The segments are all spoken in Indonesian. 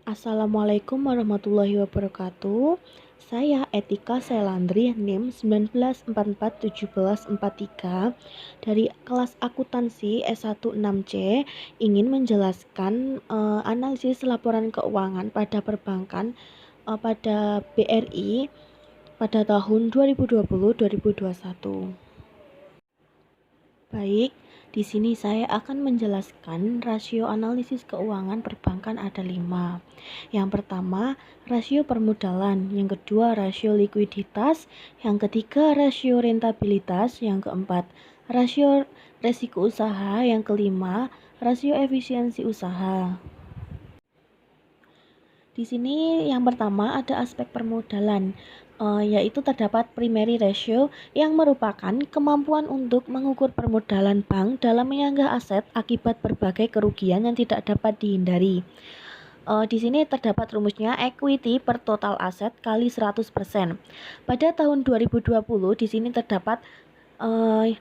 Assalamualaikum warahmatullahi wabarakatuh. Saya Etika Selandri NIM 19441743 dari kelas akuntansi S16C ingin menjelaskan analisis laporan keuangan pada perbankan pada BRI pada tahun 2020-2021. Baik, di sini saya akan menjelaskan rasio analisis keuangan perbankan ada 5. Yang pertama, rasio permodalan. Yang kedua, rasio likuiditas. Yang ketiga, rasio rentabilitas. Yang keempat, rasio resiko usaha. Yang kelima, rasio efisiensi usaha. Di sini yang pertama ada aspek permodalan, yaitu terdapat primary ratio yang merupakan kemampuan untuk mengukur permodalan bank dalam menyanggah aset akibat berbagai kerugian yang tidak dapat dihindari. Di sini terdapat rumusnya equity per total aset kali 100%. Pada tahun 2020 di sini terdapat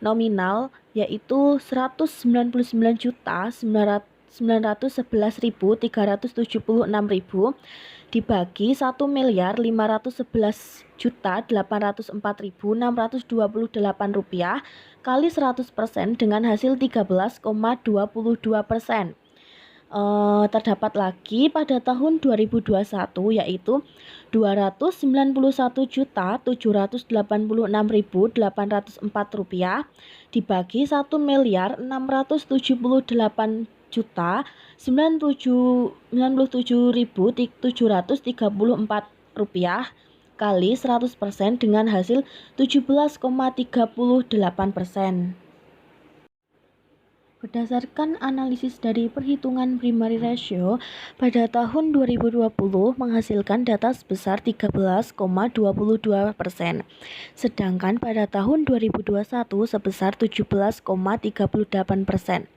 nominal yaitu 199.911.376.000 dibagi 1.511.804.628 rupiah kali 100% dengan hasil 13,22%. Terdapat lagi pada tahun 2021 yaitu 291.786.804 rupiah dibagi 1.697.734 rupiah kali 100% dengan hasil 17,38%. Berdasarkan analisis dari perhitungan primary ratio, pada tahun 2020 menghasilkan data sebesar 13,22%, sedangkan pada tahun 2021 sebesar 17,38%.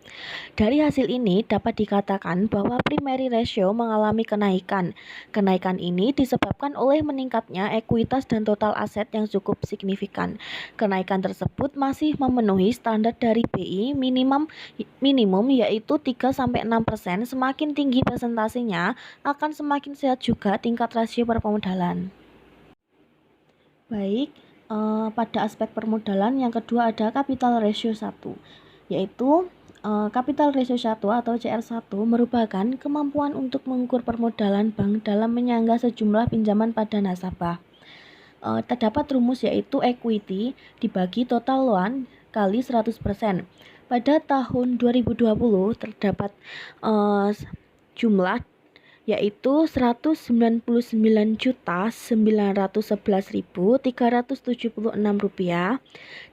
Dari hasil ini dapat dikatakan bahwa primary ratio mengalami kenaikan. Kenaikan ini disebabkan oleh meningkatnya ekuitas dan total aset yang cukup signifikan. Kenaikan tersebut masih memenuhi standar dari BI minimum yaitu 3-6%. Semakin tinggi presentasinya akan semakin sehat juga tingkat rasio permodalan. Baik, pada aspek permodalan yang kedua ada capital ratio 1, yaitu capital ratio 1 atau CR1 merupakan kemampuan untuk mengukur permodalan bank dalam menyanggah sejumlah pinjaman pada nasabah. Terdapat rumus yaitu equity dibagi total loan kali 100%. Pada tahun 2020 terdapat jumlah yaitu 199.911.376 rupiah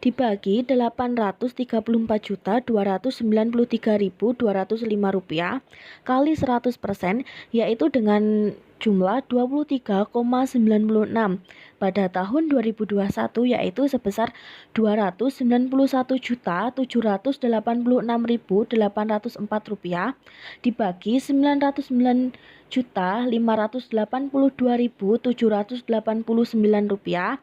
dibagi 834.293.205 rupiah kali 100% yaitu dengan jumlah 23,96 pada tahun 2021 yaitu sebesar 291.786.804 rupiah dibagi 909.582.789 rupiah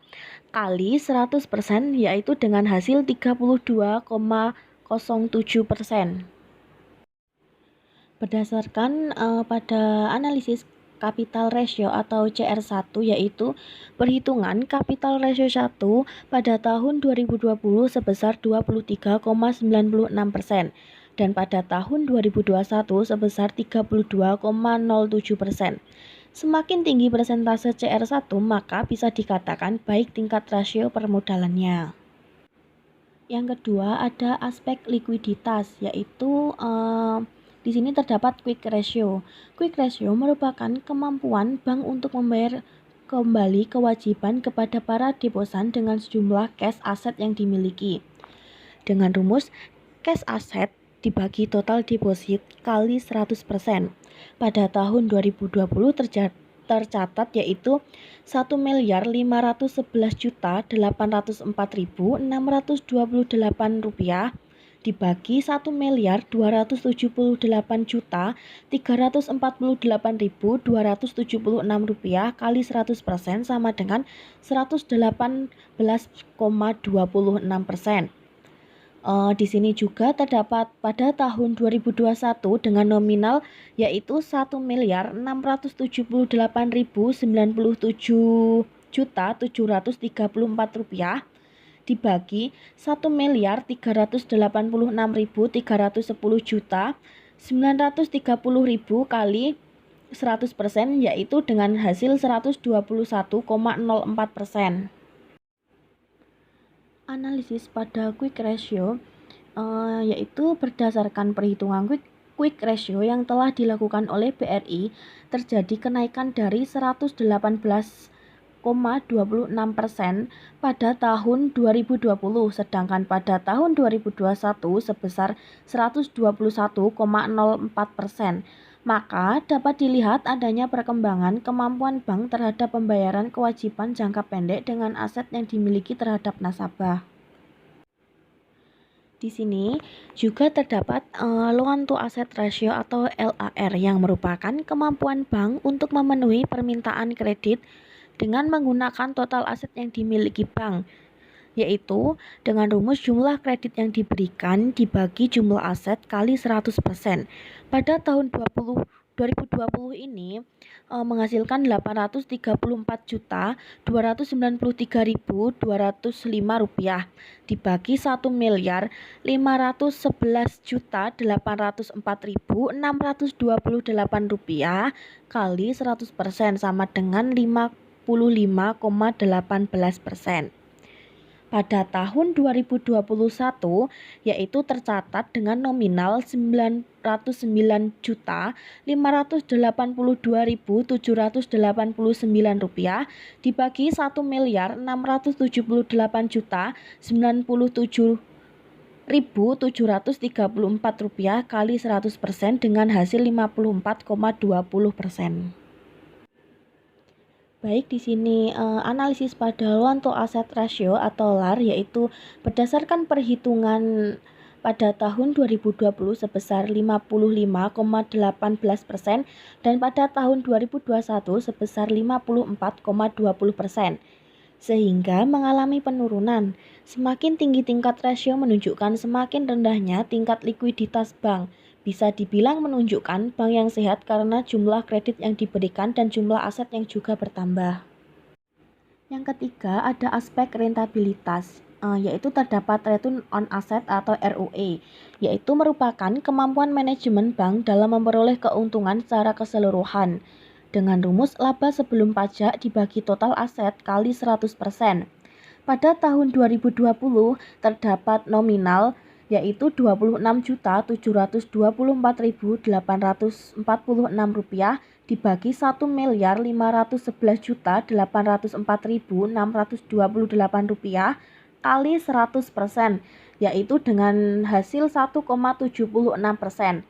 kali 100% yaitu dengan hasil 32,07%. Berdasarkan pada analisis capital ratio atau CR1 yaitu perhitungan capital ratio 1 pada tahun 2020 sebesar 23,96% dan pada tahun 2021 sebesar 32,07%. Semakin tinggi persentase CR1 maka bisa dikatakan baik tingkat rasio permodalannya. Yang kedua ada aspek likuiditas yaitu di sini terdapat quick ratio. Quick ratio merupakan kemampuan bank untuk membayar kembali kewajiban kepada para deposan dengan sejumlah cash aset yang dimiliki. Dengan rumus cash aset dibagi total deposit kali 100%. Pada tahun 2020 tercatat yaitu 1.511.804.628 rupiah dibagi 1.278.348.276 rupiah kali 100% sama dengan 118,26%. Di sini juga terdapat pada tahun 2021 dengan nominal yaitu 1.678.097.734 rupiah dibagi 1.386.310 juta 930.000 kali 100% yaitu dengan hasil 121,04%. Analisis pada quick ratio yaitu berdasarkan perhitungan quick ratio yang telah dilakukan oleh BRI terjadi kenaikan dari 118,26% pada tahun 2020 sedangkan pada tahun 2021 sebesar 121,04%. Maka dapat dilihat adanya perkembangan kemampuan bank terhadap pembayaran kewajiban jangka pendek dengan aset yang dimiliki terhadap nasabah. Di sini juga terdapat loan to asset ratio atau LAR yang merupakan kemampuan bank untuk memenuhi permintaan kredit dengan menggunakan total aset yang dimiliki bank, yaitu dengan rumus jumlah kredit yang diberikan dibagi jumlah aset kali 100%. Pada tahun 2020 ini menghasilkan 834.293.205 rupiah dibagi 1.511.804.628 rupiah kali 100% sama dengan 55,18%. Pada tahun 2021 yaitu tercatat dengan nominal 909.582.789 rupiah dibagi 1.678.097.734 rupiah kali 100% dengan hasil 54,20%. Baik, di sini analisis pada loan to asset ratio atau LAR yaitu berdasarkan perhitungan pada tahun 2020 sebesar 55,18% dan pada tahun 2021 sebesar 54,20%. Sehingga mengalami penurunan. Semakin tinggi tingkat rasio menunjukkan semakin rendahnya tingkat likuiditas bank. Bisa dibilang menunjukkan bank yang sehat karena jumlah kredit yang diberikan dan jumlah aset yang juga bertambah. Yang ketiga ada aspek rentabilitas, yaitu terdapat return on asset atau ROE, yaitu merupakan kemampuan manajemen bank dalam memperoleh keuntungan secara keseluruhan dengan rumus laba sebelum pajak dibagi total aset kali 100%. Pada tahun 2020 terdapat nominal yaitu 26.724.846 rupiah dibagi 1.511.804.628 rupiah kali 100% yaitu dengan hasil 1,76%.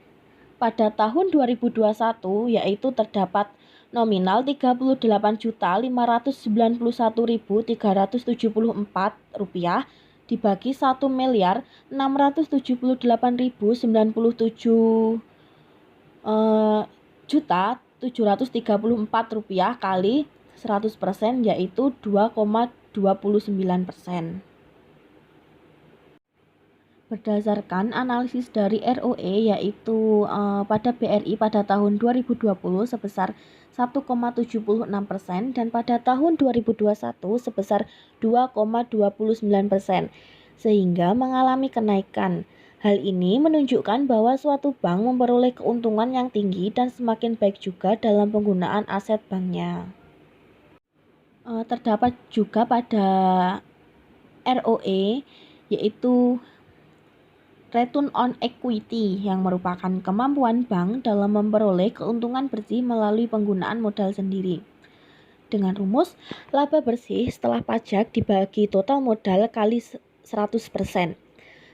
Pada tahun 2021 yaitu terdapat nominal 38.591.374 rupiah dibagi 1.678.097 juta 734 rupiah kali 100% yaitu 2,29%. Berdasarkan analisis dari ROE yaitu pada BRI pada tahun 2020 sebesar 1,76% dan pada tahun 2021 sebesar 2,29%, sehingga mengalami kenaikan. Hal ini menunjukkan bahwa suatu bank memperoleh keuntungan yang tinggi dan semakin baik juga dalam penggunaan aset banknya. Terdapat juga pada ROE yaitu return on equity yang merupakan kemampuan bank dalam memperoleh keuntungan bersih melalui penggunaan modal sendiri. Dengan rumus laba bersih setelah pajak dibagi total modal kali 100%.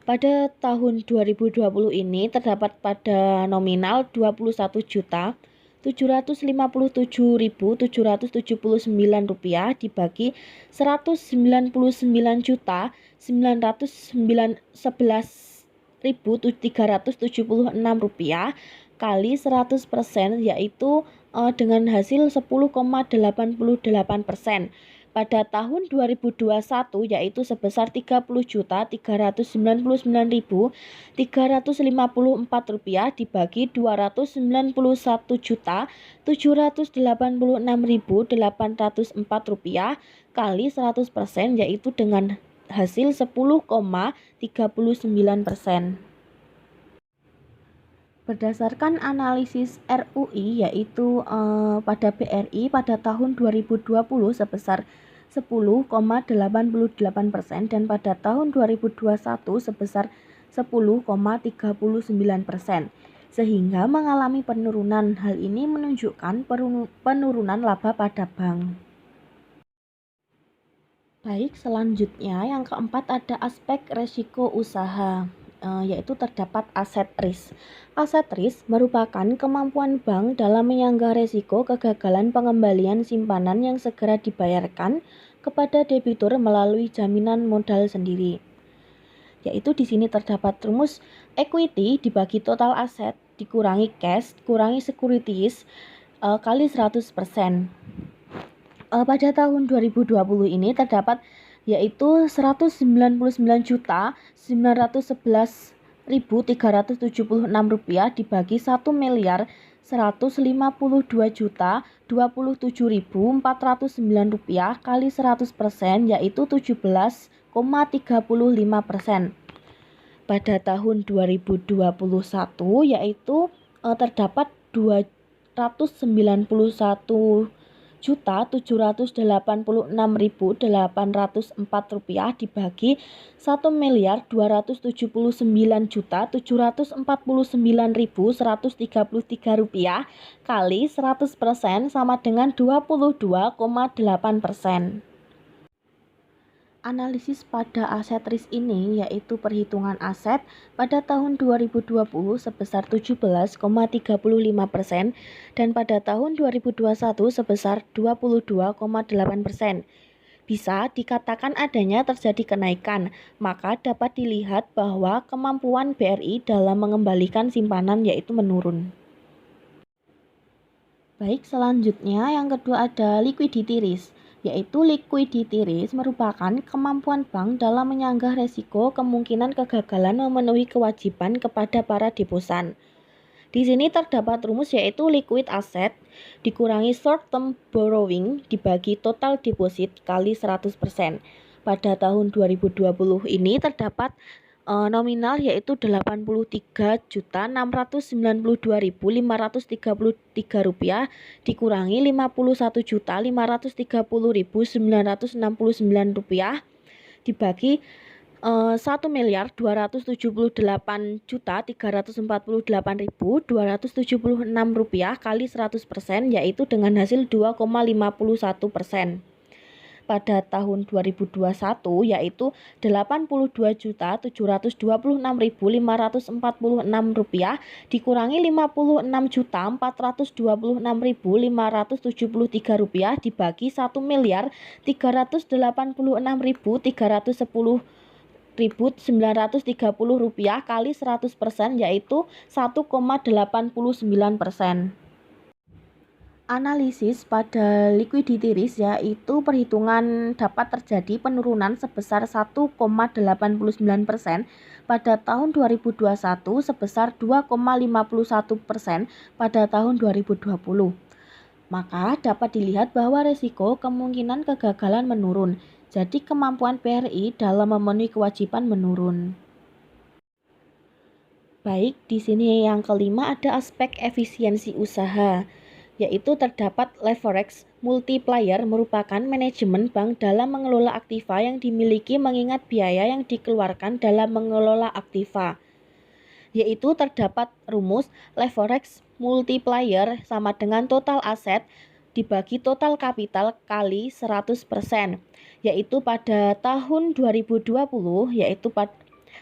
Pada tahun 2020 ini terdapat pada nominal 21.757.779 rupiah dibagi 199.911.376 rupiah kali 100% yaitu dengan hasil 10,88%. pada tahun 2021 yaitu sebesar Rp30.399.354 dibagi Rp299.786.804 kali 100% yaitu dengan hasil 10,39%. Berdasarkan analisis RUI yaitu pada BRI pada tahun 2020 sebesar 10,88% dan pada tahun 2021 sebesar 10,39%, sehingga mengalami penurunan. Hal ini menunjukkan penurunan laba pada bank. Baik, selanjutnya yang keempat ada aspek resiko usaha. Yaitu terdapat aset risk. Aset risk merupakan kemampuan bank dalam menyanggah risiko kegagalan pengembalian simpanan yang segera dibayarkan kepada debitur melalui jaminan modal sendiri. Yaitu di sini terdapat rumus equity dibagi total aset dikurangi cash kurangi securities kali 100%. Pada tahun 2020 ini terdapat yaitu Rp199.911.376 dibagi Rp1.052.027.409 kali 100% yaitu 17,35%. Pada tahun 2021 yaitu terdapat Rp299.786.804 dibagi Rp1.279.749.133 kali 100% sama dengan 22,8%. Analisis pada aset risk ini yaitu perhitungan aset pada tahun 2020 sebesar 17,35% dan pada tahun 2021 sebesar 22,8%. Bisa dikatakan adanya terjadi kenaikan, maka dapat dilihat bahwa kemampuan BRI dalam mengembalikan simpanan yaitu menurun. Baik, selanjutnya yang kedua ada liquidity risk. Yaitu liquidity risk merupakan kemampuan bank dalam menyanggah resiko kemungkinan kegagalan memenuhi kewajiban kepada para deposan. Di sini terdapat rumus yaitu liquid asset dikurangi short term borrowing dibagi total deposit kali 100%. Pada tahun 2020 ini terdapat nominal yaitu Rp81.692.533 dikurangi Rp51.530.969 dibagi Rp1.247.348.276 kali 100% yaitu dengan hasil 2,51%. Pada tahun 2021 yaitu Rp82.726.546 dikurangi Rp55.426.573 dibagi Rp1.386.310.930 kali 100% yaitu 1,89%. Analisis pada liquidity risk yaitu perhitungan dapat terjadi penurunan sebesar 1,89% pada tahun 2021 sebesar 2,51% pada tahun 2020. Maka dapat dilihat bahwa risiko kemungkinan kegagalan menurun. Jadi kemampuan BRI dalam memenuhi kewajiban menurun. Baik, di sini yang kelima ada aspek efisiensi usaha. Yaitu terdapat leverage multiplier merupakan manajemen bank dalam mengelola aktiva yang dimiliki mengingat biaya yang dikeluarkan dalam mengelola aktiva. Yaitu terdapat rumus leverage multiplier sama dengan total aset dibagi total kapital kali 100%. Yaitu pada tahun 2020 yaitu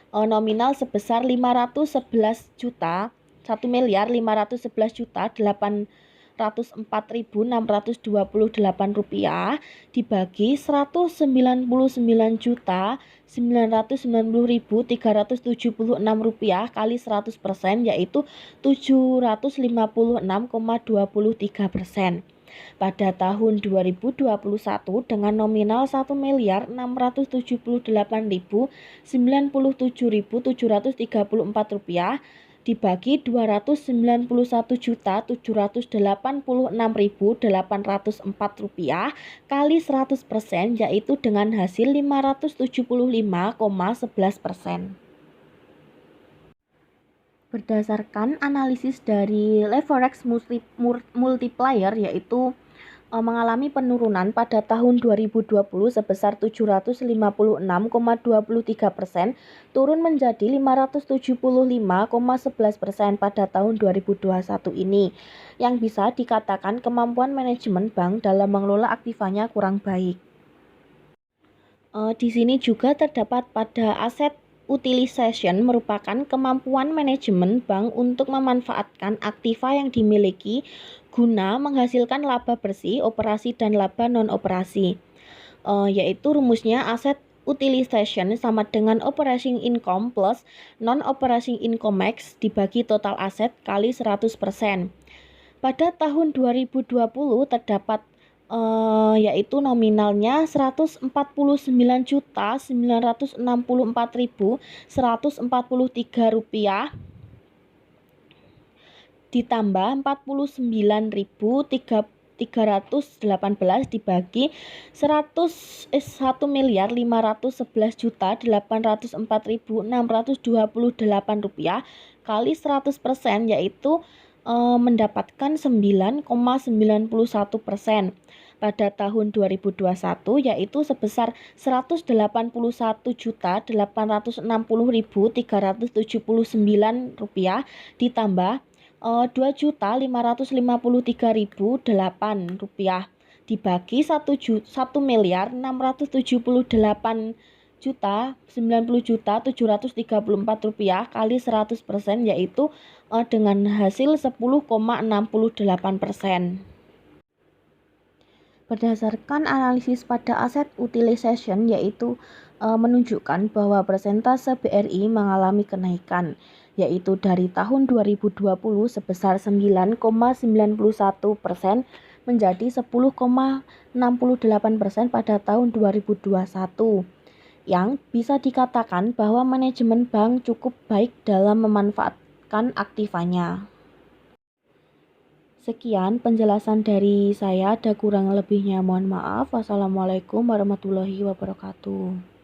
nominal sebesar 511 juta 1.511.804.628 rupiah dibagi 199.990.376 rupiah kali 100% yaitu 756,23%. pada tahun 2021 dengan nominal Rp1.988.977.734 dibagi Rp291.786.804 kali 100% yaitu dengan hasil 575,11%. Berdasarkan analisis dari leverage multiplier yaitu mengalami penurunan pada tahun 2020 sebesar 756,23%, turun menjadi 575,11% pada tahun 2021 ini, yang bisa dikatakan kemampuan manajemen bank dalam mengelola aktivanya kurang baik. Di sini juga terdapat pada aset utilization merupakan kemampuan manajemen bank untuk memanfaatkan aktiva yang dimiliki guna menghasilkan laba bersih, operasi dan laba non-operasi. Yaitu rumusnya aset utilization sama dengan operating income plus non-operating income max dibagi total aset kali 100%. Pada tahun 2020 terdapat yaitu nominalnya Rp149.964.143 ditambah Rp49.318 dibagi Rp1.1miliar511.804.628 kali 100% yaitu mendapatkan 9,91% pada tahun 2021 yaitu sebesar Rp181.860.379 ditambah Rp2.553.008 dibagi Rp1.090.734 kali 100% yaitu dengan hasil 10,68%. Berdasarkan analisis pada aset utilization yaitu menunjukkan bahwa persentase BRI mengalami kenaikan yaitu dari tahun 2020 sebesar 9,91% menjadi 10,68% pada tahun 2021 yang bisa dikatakan bahwa manajemen bank cukup baik dalam memanfaatkan aktivanya. Sekian penjelasan dari saya, ada kurang lebihnya mohon maaf. Wassalamualaikum warahmatullahi wabarakatuh.